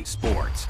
EA Sports.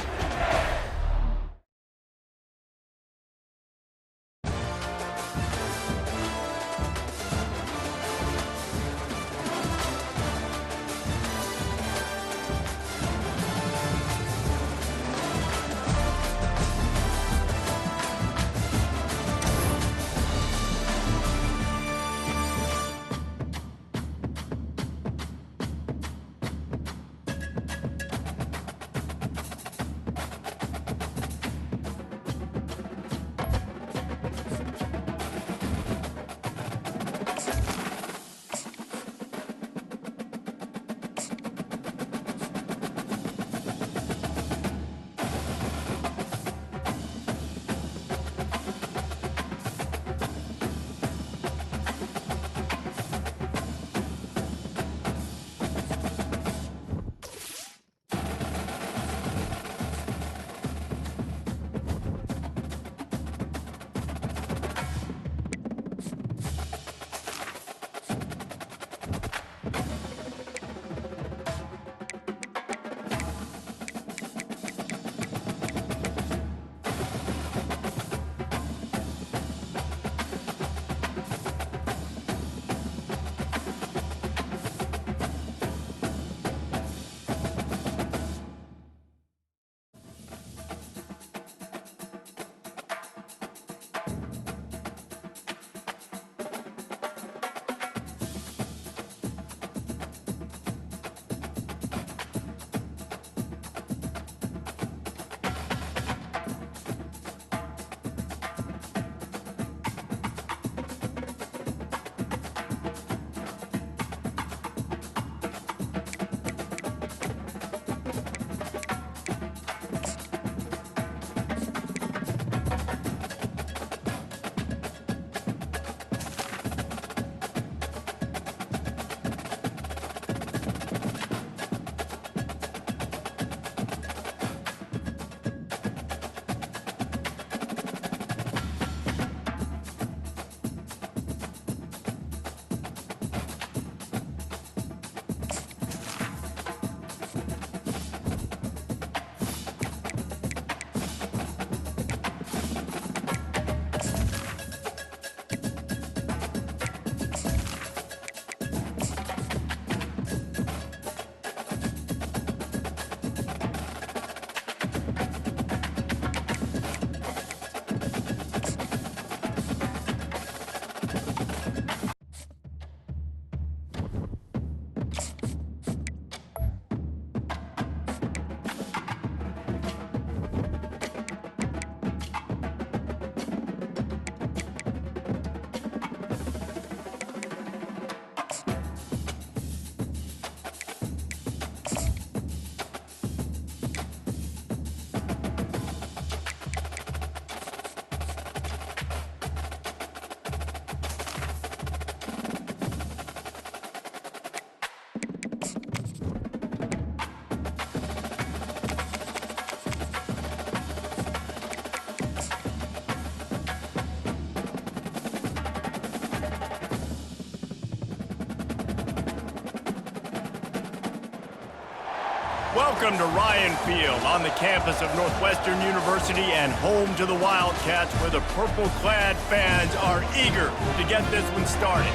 Welcome to Ryan Field on the campus of Northwestern University and home to the Wildcats, where the purple-clad fans are eager to get this one started.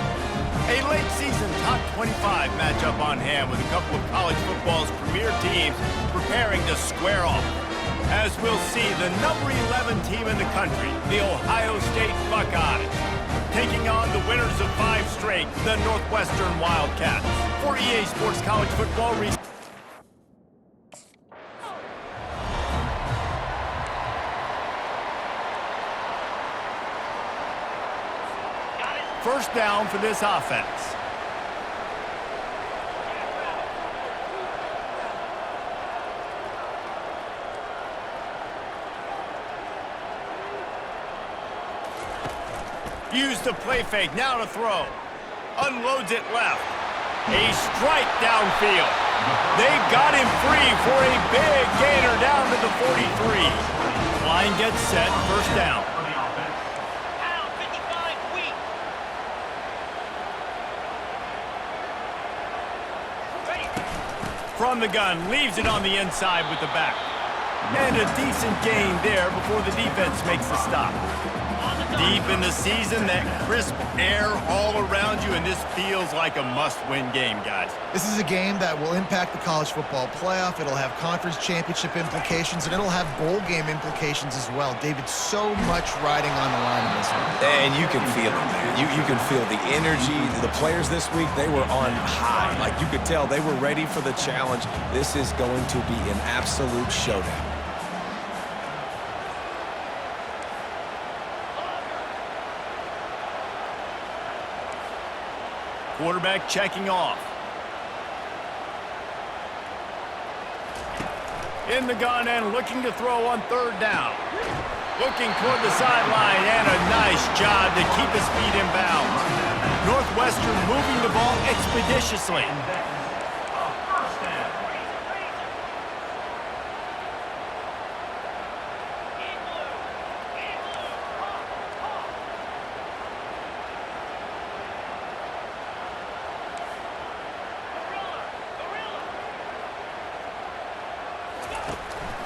A late-season top 25 matchup on hand with a couple of college football's premier teams preparing to square off. As we'll see, the number 11 team in the country, the Ohio State Buckeyes, taking on the winners of 5 straight, the Northwestern Wildcats. For EA Sports College Football, first down for this offense. Use the play fake, now to throw. Unloads it left. A strike downfield. They got him free for a big gainer down to the 43. Line gets set, first down. From the gun, leaves it on the inside with the back. And a decent gain there before the defense makes the stop. Deep in the season, that crisp air all around you, and this feels like a must-win game, guys. This is a game that will impact the college football playoff. It'll have conference championship implications, and it'll have bowl game implications as well. David, so much riding on the line in this one. And you can feel it, man. You can feel the energy. The players this week, they were on high. Like, you could tell they were ready for the challenge. This is going to be an absolute showdown. Quarterback checking off. In the gun and looking to throw on third down. Looking toward the sideline, and a nice job to keep his feet in bounds. Northwestern moving the ball expeditiously.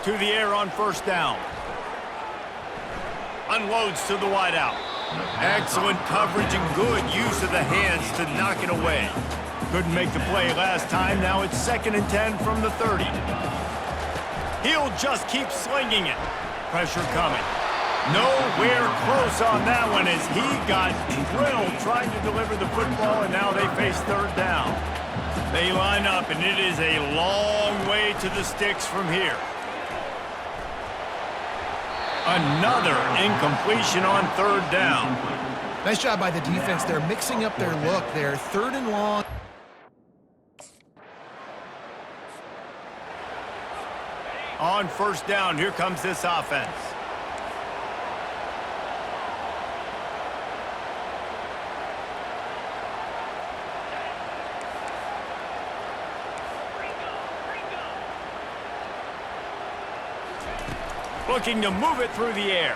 To the air on first down. Unloads to the wideout. Excellent coverage and good use of the hands to knock it away. Couldn't make the play last time. Now it's 2nd and 10 from the 30. He'll just keep slinging it. Pressure coming. Nowhere close on that one as he got drilled trying to deliver the football, and now they face third down. They line up, and it is a long way to the sticks from here. Another incompletion on third down. Nice job by the defense. They're mixing up their look there. 3rd and long. On first down, here comes this offense. Looking to move it through the air.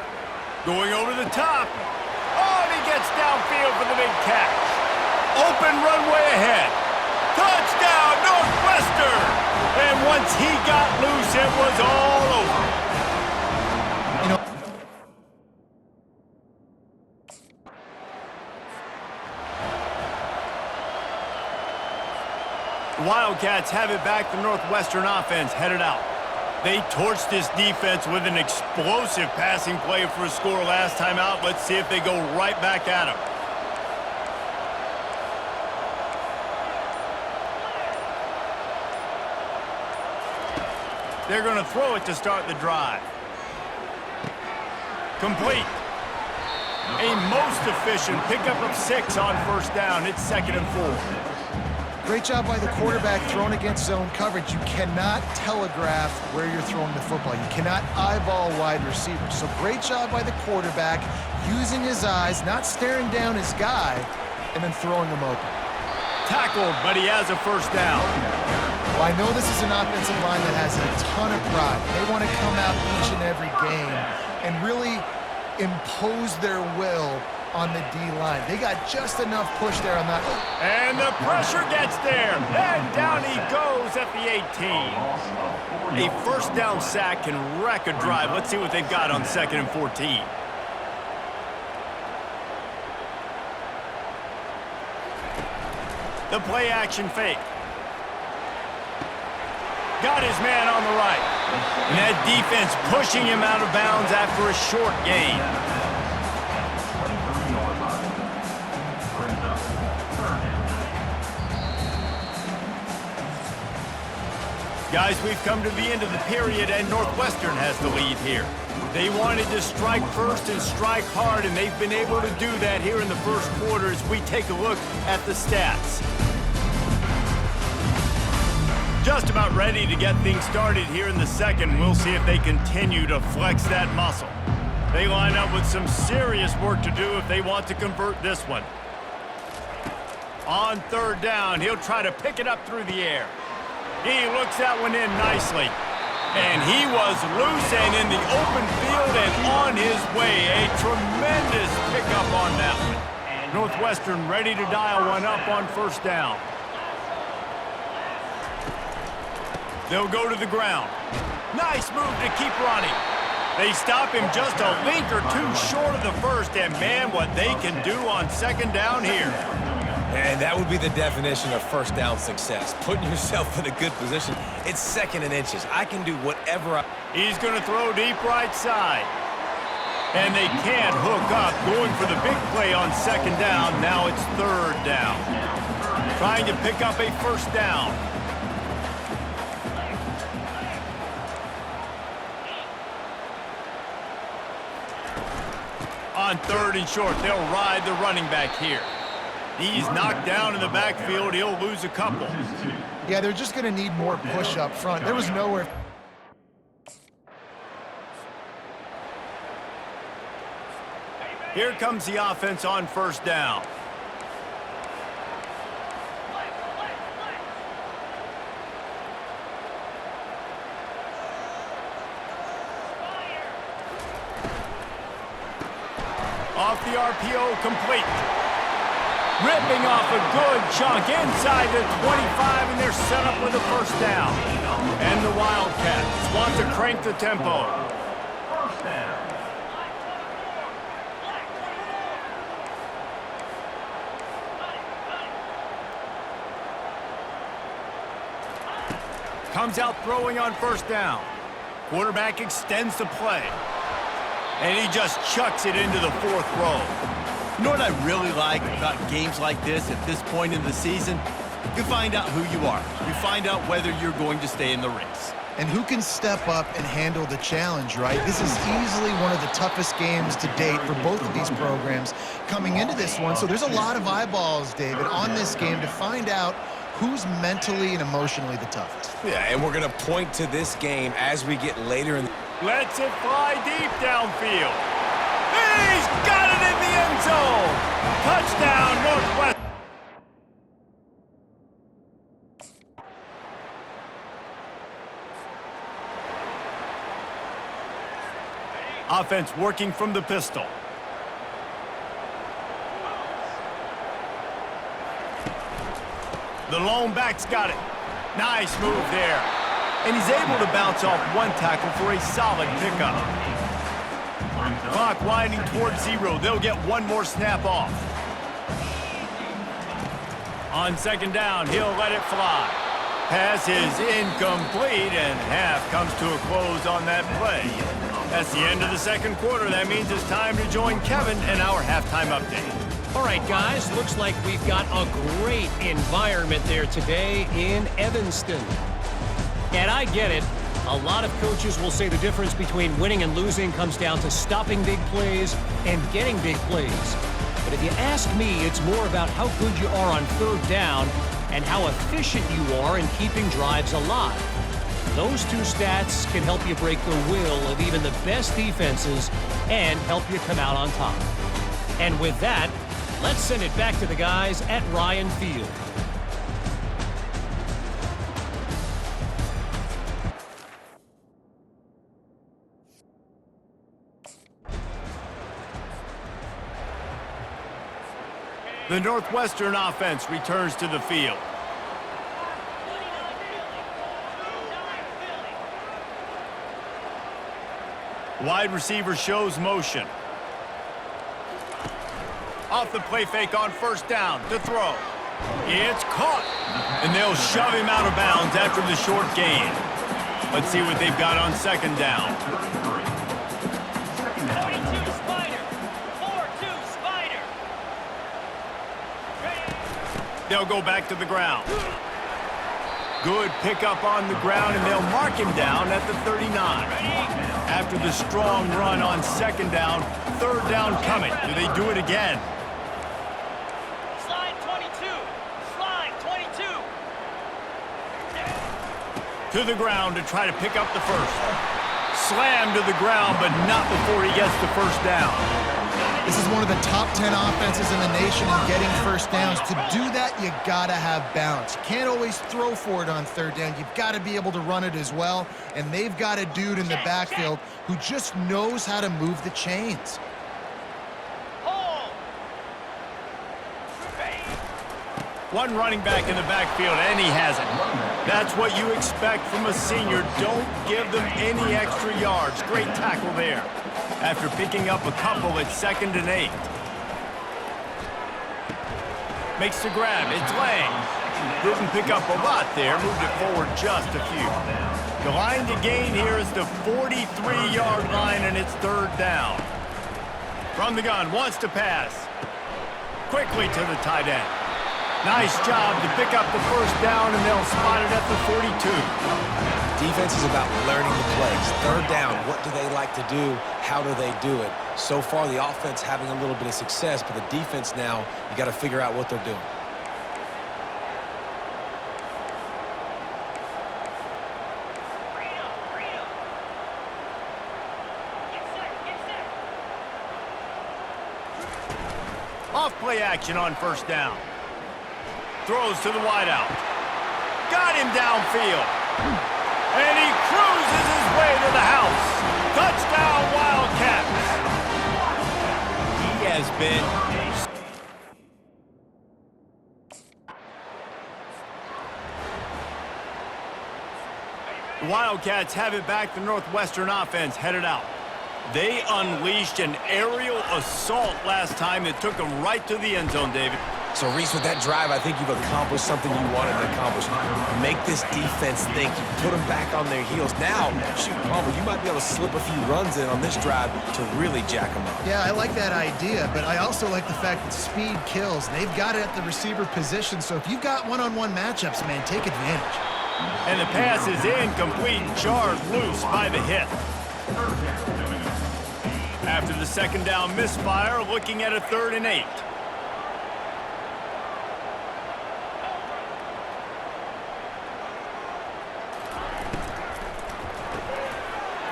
Going over the top. Oh, and he gets downfield for the big catch. Open runway ahead. Touchdown, Northwestern! And once he got loose, it was all over. You know, the Wildcats have it back. The Northwestern offense headed out. They torched this defense with an explosive passing play for a score last time out. Let's see if they go right back at him. They're going to throw it to start the drive. Complete. A most efficient pickup of 6 on first down. It's 2nd and 4. great job by the quarterback throwing against zone coverage. You cannot telegraph where you're throwing the football. You cannot eyeball wide receivers. So great job by the quarterback using his eyes, not staring down his guy, and then throwing him open. Tackled, but he has a first down. Well, I know this is an offensive line that has a ton of pride. They want to come out each and every game and really impose their will on the D-line. They got just enough push there on that. And the pressure gets there. And down he goes at the 18. A first down sack can wreck a drive. Let's see what they've got on 2nd and 14. The play action fake. Got his man on the right. And that defense pushing him out of bounds after a short gain. Guys, we've come to the end of the period, and Northwestern has the lead here. They wanted to strike first and strike hard, and they've been able to do that here in the first quarter as we take a look at the stats. Just about ready to get things started here in the second. We'll see if they continue to flex that muscle. They line up with some serious work to do if they want to convert this one. On third down, he'll try to pick it up through the air. He looks that one in nicely. And he was loose and in the open field and on his way. A tremendous pickup on that one. Northwestern ready to dial one up on first down. They'll go to the ground. Nice move to keep running. They stop him just a link or two short of the first, and man, what they can do on second down here. And that would be the definition of first down success. Putting yourself in a good position. It's second and inches. I can do whatever I... He's going to throw deep right side. And they can't hook up, going for the big play on second down. Now it's third down. Trying to pick up a first down. On third and short, they'll ride the running back here. He's knocked down in the backfield. He'll lose a couple. Yeah, they're just going to need more push up front. There was nowhere. Here comes the offense on first down. Off the RPO, complete. Ripping off a good chunk inside the 25, and they're set up with a first down. And the Wildcats want to crank the tempo. Comes out throwing on first down. Quarterback extends the play. And he just chucks it into the fourth row. You know what I really like about games like this at this point in the season? You find out who you are. You find out whether you're going to stay in the race. And who can step up and handle the challenge, right? This is easily one of the toughest games to date for both of these programs coming into this one. So there's a lot of eyeballs, David, on this game to find out who's mentally and emotionally the toughest. Yeah, and we're going to point to this game as we get later in the... Lets it fly deep downfield. He's got it in the end zone. Touchdown, Northwestern. Offense working from the pistol. The lone back's got it. Nice move there. And he's able to bounce off one tackle for a solid pickup. Clock winding towards zero. They'll get one more snap off. On second down, he'll let it fly. Pass is incomplete, and half comes to a close on that play. That's the end of the second quarter. That means it's time to join Kevin in our halftime update. All right, guys, looks like we've got a great environment there today in Evanston. And I get it. A lot of coaches will say the difference between winning and losing comes down to stopping big plays and getting big plays. But if you ask me, it's more about how good you are on third down and how efficient you are in keeping drives alive. Those two stats can help you break the will of even the best defenses and help you come out on top. And with that, let's send it back to the guys at Ryan Field. The Northwestern offense returns to the field. Wide receiver shows motion. Off the play fake on first down to throw. It's caught. And they'll shove him out of bounds after the short gain. Let's see what they've got on second down. 42 Spider. 4-2 Spider. They'll go back to the ground. Good pickup on the ground, and they'll mark him down at the 39. After the strong run on second down, third down coming. Do they do it again? Slide 22. Slide 22. To the ground to try to pick up the first. Slammed to the ground, but not before he gets the first down. This is one of the top 10 offenses in the nation in getting first downs. To do that, you gotta have balance. You can't always throw for it on third down. You've got to be able to run it as well. And they've got a dude in the backfield who just knows how to move the chains. Hold. One running back in the backfield, and he has it. That's what you expect from a senior. Don't give them any extra yards. Great tackle there. After picking up a couple, it's 2nd and 8. Makes the grab. It's Lang. Didn't pick up a lot there. Moved it forward just a few. The line to gain here is the 43-yard line, and it's 3rd down. From the gun, wants to pass. Quickly to the tight end. Nice job to pick up the 1st down, and they'll spot it at the 42. Defense is about learning the plays. 3rd down, what do they like to do? How do they do it? So far, the offense having a little bit of success, but the defense now, you got to figure out what they're doing. Off-play action on 1st down. Throws to the wideout. Got him downfield. And he cruises his way to the house. Touchdown, Wildcats. He has been... The Wildcats have it back. The Northwestern offense headed out. They unleashed an aerial assault last time that took them right to the end zone, David. So, Reese, with that drive, I think you've accomplished something you wanted to accomplish. Make this defense think. You put them back on their heels. Now, shoot, Palmer, you might be able to slip a few runs in on this drive to really jack them up. Yeah, I like that idea, but I also like the fact that speed kills. They've got it at the receiver position, so if you've got one-on-one matchups, man, take advantage. And the pass is incomplete, jarred loose by the hit. After the 2nd down misfire, looking at a 3rd and 8.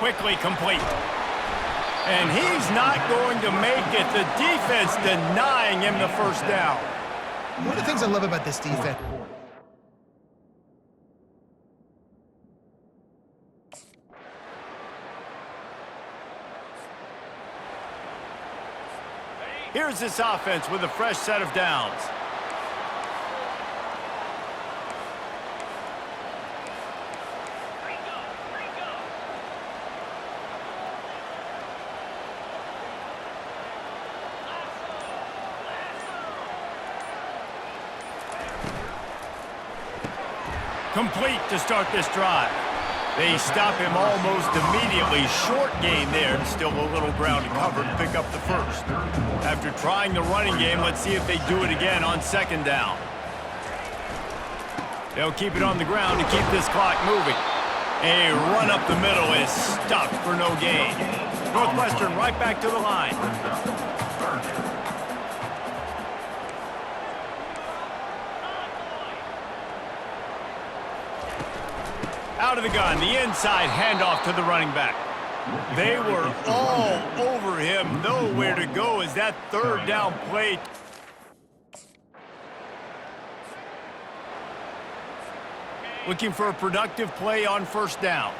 Quickly complete. And he's not going to make it. The defense denying him the 1st down. One of the things I love about this defense. Here's this offense with a fresh set of downs. Complete to start this drive. They stop him almost immediately. Short gain there, and still a little ground to cover to pick up the 1st. After trying the running game, let's see if they do it again on 2nd down. They'll keep it on the ground to keep this clock moving. A run up the middle is stuck for no gain. Northwestern right back to the line. Out of the gun, the inside handoff to the running back. They were all over him, nowhere to go as that 3rd down play. Looking for a productive play on 1st down.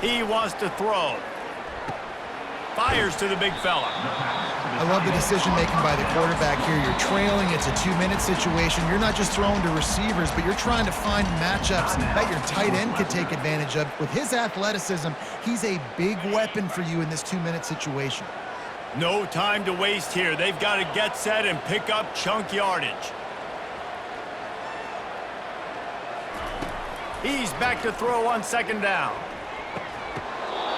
He wants to throw. Fires to the big fella. I love the decision-making by the quarterback here. You're trailing. It's a 2-minute situation. You're not just throwing to receivers, but you're trying to find matchups that your tight end could take advantage of. With his athleticism, he's a big weapon for you in this 2-minute situation. No time to waste here. They've got to get set and pick up chunk yardage. He's back to throw on 2nd down.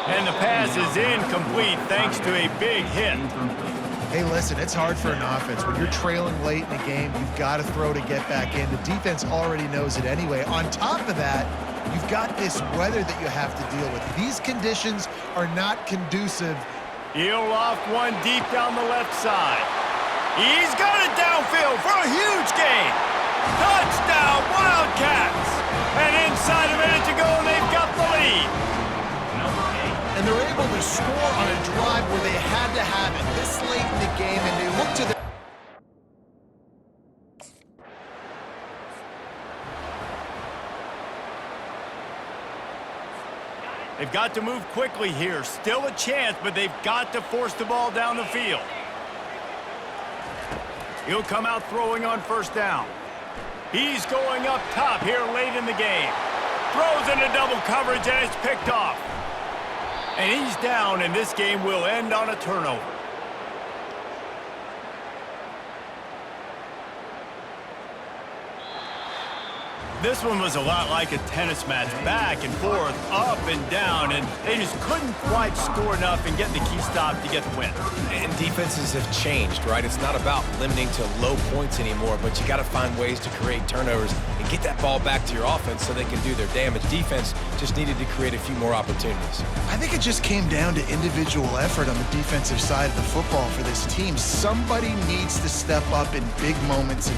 And the pass is incomplete thanks to a big hit. Hey, listen, it's hard for an offense. When you're trailing late in the game, you've got to throw to get back in. The defense already knows it anyway. On top of that, you've got this weather that you have to deal with. These conditions are not conducive. He'll loft one deep down the left side. He's got it downfield for a huge gain. Touchdown, Wildcats! And inside a minute to go, they've got the lead. And they're able to score on a drive where they had to have it this late in the game, and they look to the... They've got to move quickly here. Still a chance, but they've got to force the ball down the field. He'll come out throwing on first down. He's going up top here late in the game. Throws into double coverage, and it's picked off. And he's down, and this game will end on a turnover. This one was a lot like a tennis match, back and forth, up and down, and they just couldn't quite score enough and get the key stop to get the win. And defenses have changed, right? It's not about limiting to low points anymore, but you got to find ways to create turnovers and get that ball back to your offense so they can do their damage. Defense just needed to create a few more opportunities. I think it just came down to individual effort on the defensive side of the football for this team. Somebody needs to step up in big moments and